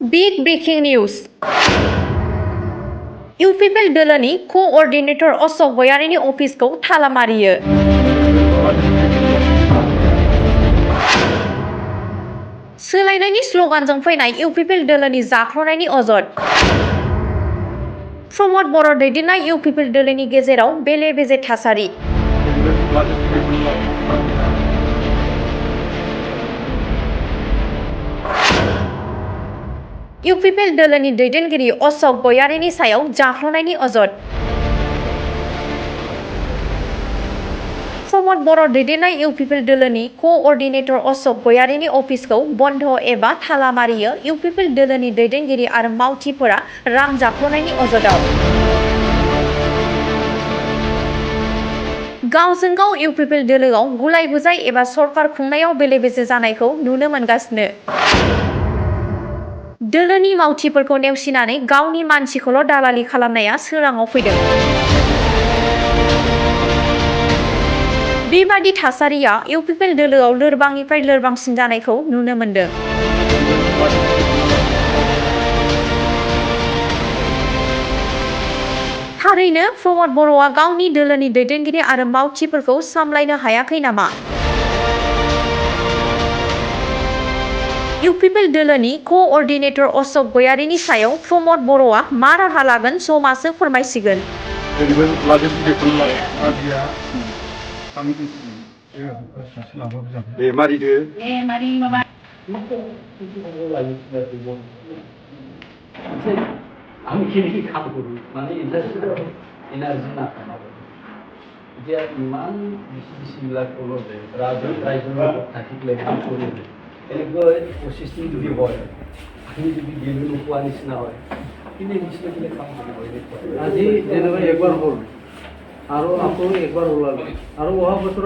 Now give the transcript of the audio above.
Big breaking news. UPPL दोलोनि Co-Ordinator अशक गयारिनि अफिसखौ ताला Mario. सोलायनायनि स्ल'गानजों फैनाय UPPL दोलोनि जाख्ल'नायनि अजद। प्रमद बर' दैदेननाय UPPL दोलोनि गेजेराव बेले-बेजे थासारि। UPPL दोलोनि दैदेनगिरि अशक गयारिनि सायाव जाख्ल'नायनि अजद। प्रमद बर' दैदेननाय UPPL दोलोनि Co-Ordinator अशक गयारिनि अफिसखौ बन्द एबा ताला मारियो UPPL दोलोनि दैदेनगिरि आरो मावथिफोरा रां जाख्ल'नायनि अजदआव। गावजों गाव UPPL दोलोआव गुलाय-गुजाय एबा सरकार खुंनायाव बेले-बेजे जानायखौ नुनो मोनगासिनो। दोलोनि मावथिफोरखौ नेवसिनानै गावनि मानसिखौल' दालालि खालामनाया सोराङाव फैदों। बेबादि थासारिया UPPL दोलोआव लोरबांनिफ्राय लोरबांसिन जानायखौ नुनो मोनदों। थारैनो प्रमद बर'आ गावनि दोलोनि दैदेनगिरि आरो मावथिफोरखौ सामलायनो हायाखै नामा? UPPL दोलोनि Co-Ordinator अशक गयारिनि सायाव प्रमद बर'आ मा राहा लागोन समासो फोरमायसिगोन। এনেকৈ প্ৰচেষ্টিং যদি হয় আপুনি যদি গেলু নোপোৱা নিচিনা হয় কিন্তু নিচিনা কাম কৰিব আজি যেনেকৈ একবাৰ হ'ল আৰু আকৌ একবাৰ ওলাল আৰু অহা বছৰ